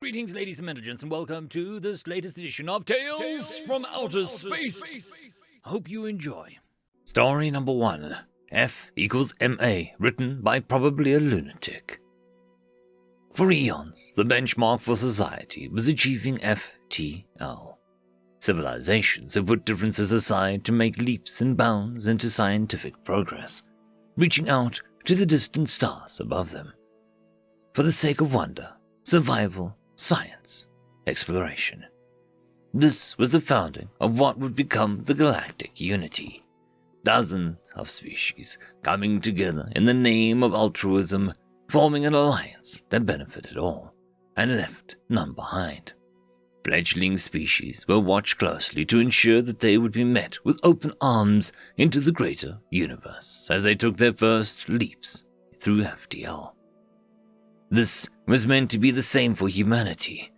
Greetings, ladies and gentlemen, and welcome to this latest edition of Tales from Outer Space. Hope you enjoy. Story number 1, F equals MA, written by probably a lunatic. For eons, the benchmark for society was achieving FTL. Civilizations have put differences aside to make leaps and bounds into scientific progress, reaching out to the distant stars above them. For the sake of wonder, survival, science, exploration. This was the founding of what would become the Galactic Unity. Dozens of species coming together in the name of altruism, forming an alliance that benefited all and left none behind. Fledgling species were watched closely to ensure that they would be met with open arms into the greater universe as they took their first leaps through FTL. This was meant to be the same for humanity.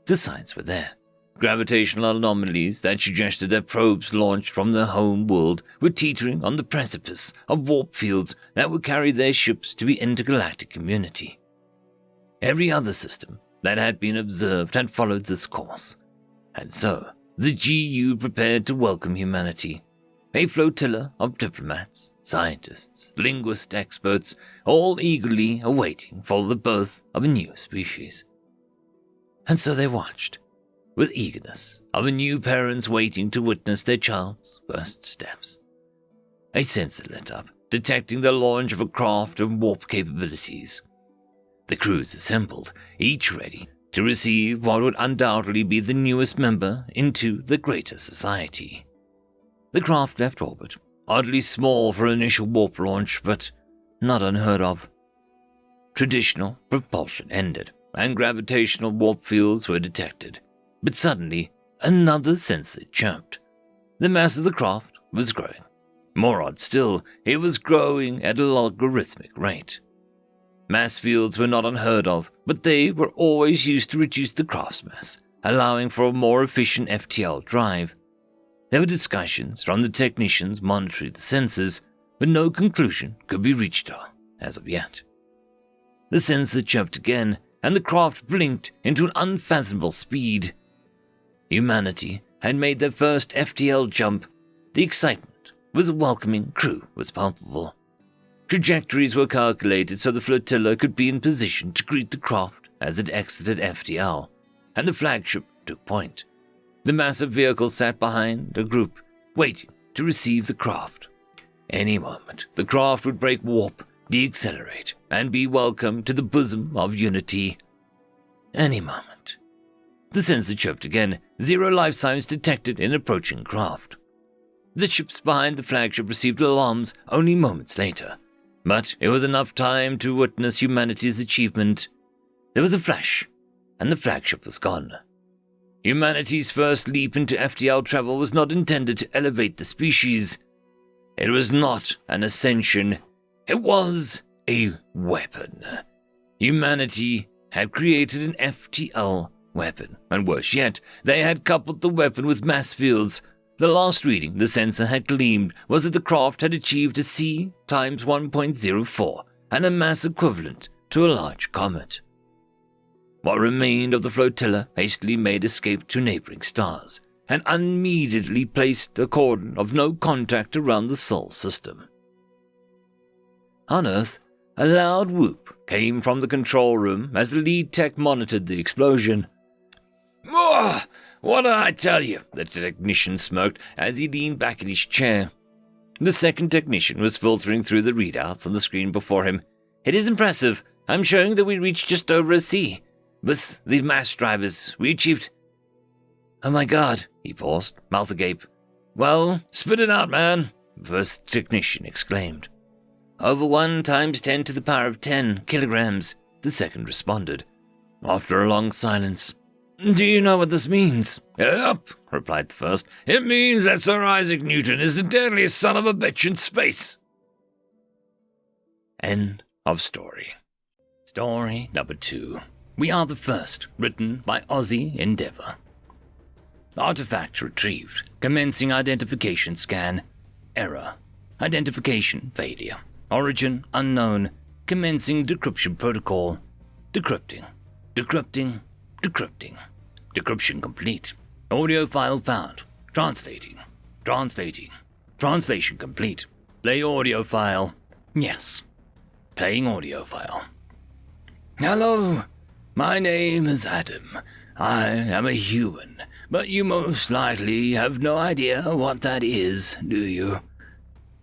The signs were there. Gravitational anomalies that suggested that probes launched from their home world were teetering on the precipice of warp fields that would carry their ships to the intergalactic community. Every other system that had been observed had followed this course, and so the GU prepared to welcome humanity. A flotilla of diplomats, scientists, linguist experts, all eagerly awaiting for the birth of a new species. And so they watched, with eagerness, of a new parents waiting to witness their child's first steps. A sensor lit up, detecting the launch of a craft of warp capabilities. The crews assembled, each ready to receive what would undoubtedly be the newest member into the greater society. The craft left orbit, oddly small for initial warp launch, but not unheard of. Traditional propulsion ended, and gravitational warp fields were detected. But suddenly, another sensor chirped. The mass of the craft was growing. More odd still, it was growing at a logarithmic rate. Mass fields were not unheard of, but they were always used to reduce the craft's mass, allowing for a more efficient FTL drive. There were discussions from the technicians monitoring the sensors, but no conclusion could be reached as of yet. The sensor chirped again, and the craft blinked into an unfathomable speed. Humanity had made their first FTL jump. The excitement was welcoming, crew was palpable. Trajectories were calculated so the flotilla could be in position to greet the craft as it exited FTL, and the flagship took point. The massive vehicle sat behind a group, waiting to receive the craft. Any moment, the craft would break warp, deaccelerate, and be welcomed to the bosom of Unity. Any moment. The sensor chirped again, 0 life signs detected in approaching craft. The ships behind the flagship received alarms only moments later, but it was enough time to witness humanity's achievement. There was a flash, and the flagship was gone. Humanity's first leap into FTL travel was not intended to elevate the species. It was not an ascension. It was a weapon. Humanity had created an FTL weapon, and worse yet, they had coupled the weapon with mass fields. The last reading the sensor had gleamed was that the craft had achieved a C times 1.04 and a mass equivalent to a large comet. What remained of the flotilla hastily made escape to neighboring stars, and immediately placed a cordon of no contact around the Sol system. On Earth, a loud whoop came from the control room as the lead tech monitored the explosion. "Oh, what did I tell you?" the technician smirked as he leaned back in his chair. The second technician was filtering through the readouts on the screen before him. "It is impressive. I'm showing that we reached just over a C. With the mass drivers, we achieved—" "Oh my god," he paused, mouth agape. "Well, spit it out, man," the first technician exclaimed. "Over 1 times 10 to the power of 10 kilograms, the second responded. After a long silence, "Do you know what this means?" "Yep," replied the first. "It means that Sir Isaac Newton is the deadliest son of a bitch in space." End of story. Story number 2. We Are the First, written by Aussie Endeavour. Artifact retrieved. Commencing identification scan. Error. Identification failure. Origin unknown. Commencing decryption protocol. Decrypting. Decrypting. Decrypting. Decryption complete. Audio file found. Translating. Translation complete. Play audio file. Yes. Playing audio file. Hello. My name is Adam. I am a human, but you most likely have no idea what that is, do you?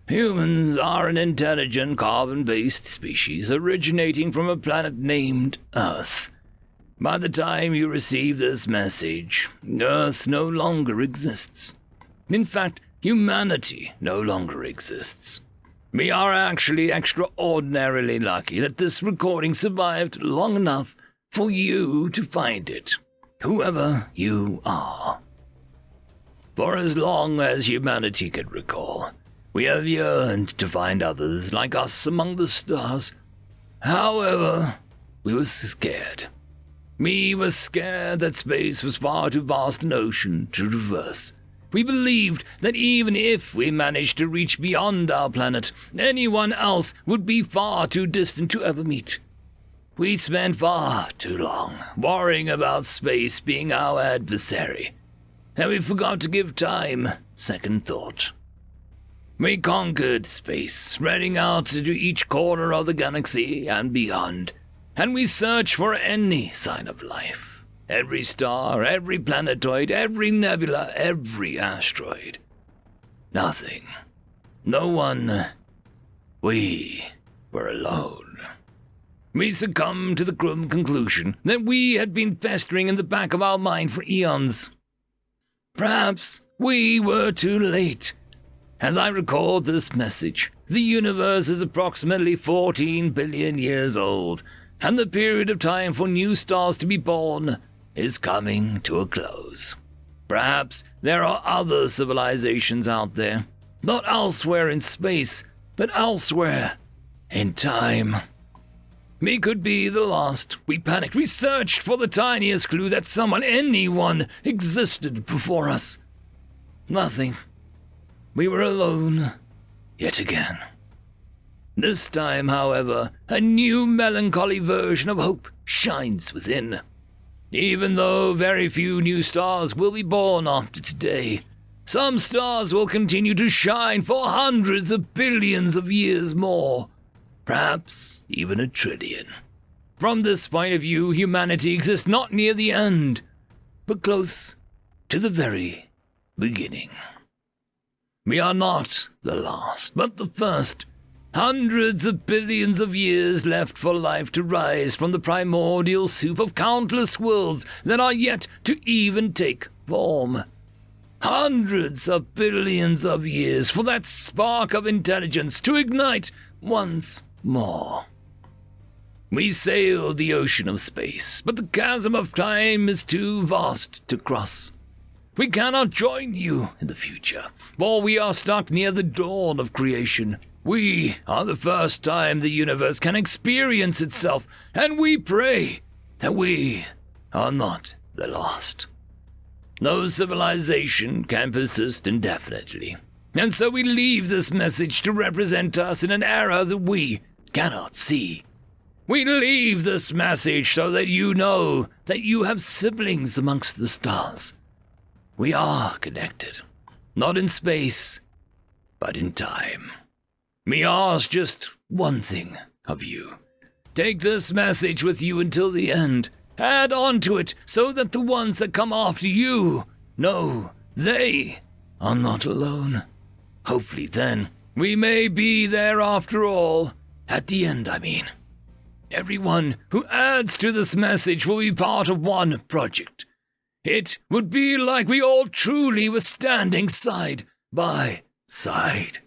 Humans are an intelligent carbon-based species originating from a planet named Earth. By the time you receive this message, Earth no longer exists. In fact, humanity no longer exists. We are actually extraordinarily lucky that this recording survived long enough for you to find it, whoever you are. For as long as humanity can recall, we have yearned to find others like us among the stars. However, we were scared. We were scared that space was far too vast an ocean to traverse. We believed that even if we managed to reach beyond our planet, anyone else would be far too distant to ever meet. We spent far too long worrying about space being our adversary, and we forgot to give time second thought. We conquered space, spreading out to each corner of the galaxy and beyond, and we searched for any sign of life. Every star, every planetoid, every nebula, every asteroid. Nothing. No one. We were alone. We succumbed to the grim conclusion that we had been festering in the back of our mind for eons. Perhaps we were too late. As I record this message, the universe is approximately 14 billion years old, and the period of time for new stars to be born is coming to a close. Perhaps there are other civilizations out there, not elsewhere in space, but elsewhere in time. We could be the last. We panicked. We searched for the tiniest clue that someone, anyone, existed before us. Nothing. We were alone, yet again. This time, however, a new melancholy version of hope shines within. Even though very few new stars will be born after today, some stars will continue to shine for hundreds of billions of years more. Perhaps even a trillion. From this point of view, humanity exists not near the end, but close to the very beginning. We are not the last, but the first. Hundreds of billions of years left for life to rise from the primordial soup of countless worlds that are yet to even take form. Hundreds of billions of years for that spark of intelligence to ignite once more. We sailed the ocean of space, but the chasm of time is too vast to cross. We cannot join you in the future, for we are stuck near the dawn of creation. We are the first time the universe can experience itself, and we pray that we are not the last. No civilization can persist indefinitely, and so we leave this message to represent us in an era that we cannot see. We leave this message so that you know that you have siblings amongst the stars. We are connected, not in space, but in time. We ask just one thing of you. Take this message with you until the end. Add on to it so that the ones that come after you know they are not alone. Hopefully then, we may be there after all. At the end, I mean. Everyone who adds to this message will be part of one project. It would be like we all truly were standing side by side.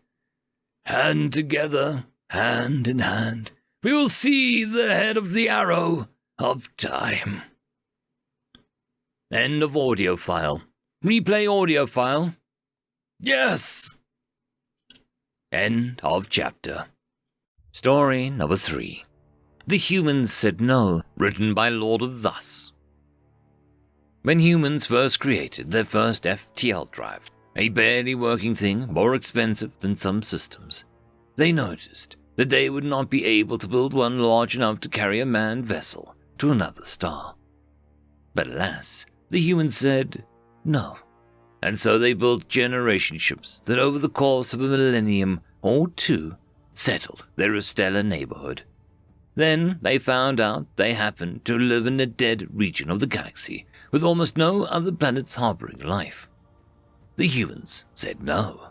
Hand together, hand in hand, we will see the head of the arrow of time. End of audio file. Replay audio file. Yes! End of chapter. Story number 3. The Humans Said No, written by Lord of Thus. When humans first created their first FTL drive, a barely working thing more expensive than some systems, they noticed that they would not be able to build one large enough to carry a manned vessel to another star. But alas, the humans said no. And so they built generation ships that over the course of a millennium or two settled their stellar neighborhood. Then they found out they happened to live in a dead region of the galaxy with almost no other planets harboring life. The humans said no.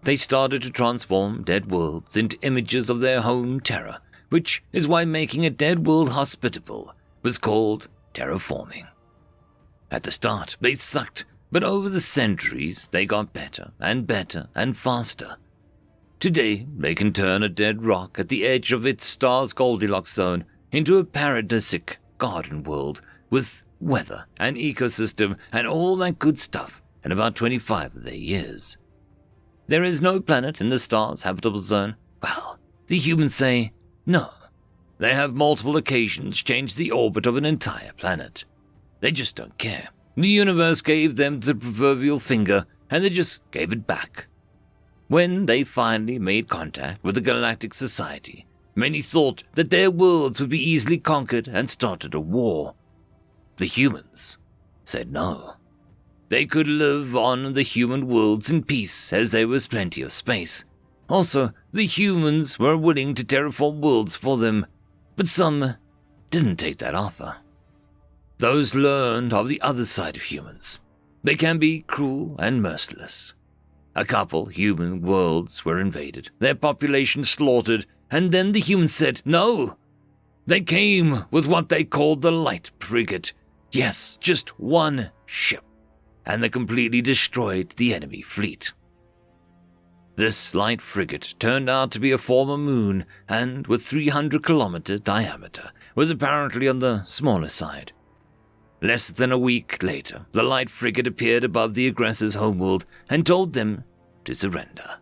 They started to transform dead worlds into images of their home terra, which is why making a dead world hospitable was called terraforming. At the start, they sucked, but over the centuries, they got better and faster. Today, they can turn a dead rock at the edge of its star's Goldilocks zone into a paradisic garden world with weather and ecosystem and all that good stuff in about 25 of their years. There is no planet in the star's habitable zone. Well, the humans say no. They have multiple occasions changed the orbit of an entire planet. They just don't care. The universe gave them the proverbial finger, and they just gave it back. When they finally made contact with the Galactic Society, many thought that their worlds would be easily conquered and started a war. The humans said no. They could live on the human worlds in peace as there was plenty of space. Also, the humans were willing to terraform worlds for them, but some didn't take that offer. Those learned of the other side of humans. They can be cruel and merciless. A couple human worlds were invaded, their population slaughtered, and then the humans said no. They came with what they called the Light Frigate. Yes, just one ship. And they completely destroyed the enemy fleet. This light frigate turned out to be a former moon and, with 300-kilometer diameter, was apparently on the smaller side. Less than a week later, the light frigate appeared above the aggressors' homeworld and told them to surrender.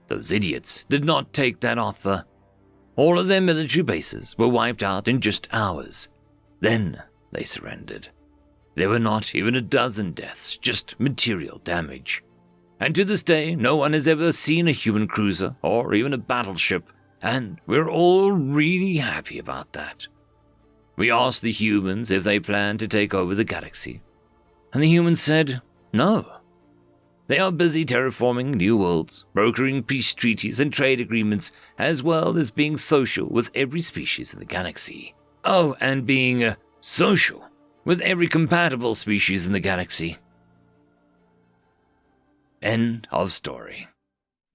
Those idiots did not take that offer. All of their military bases were wiped out in just hours. Then they surrendered. There were not even a dozen deaths, just material damage. And to this day, no one has ever seen a human cruiser or even a battleship, and we're all really happy about that. We asked the humans if they planned to take over the galaxy, and the humans said no. They are busy terraforming new worlds, brokering peace treaties and trade agreements, as well as being social with every species in the galaxy. Oh, and being social with every compatible species in the galaxy. End of story.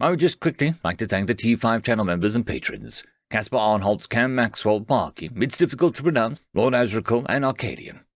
I would just quickly like to thank the T5 channel members and patrons. Caspar Arnholtz, Cam Maxwell, Barkey, It's Difficult to Pronounce, Lord Azrakul, and Arcadian.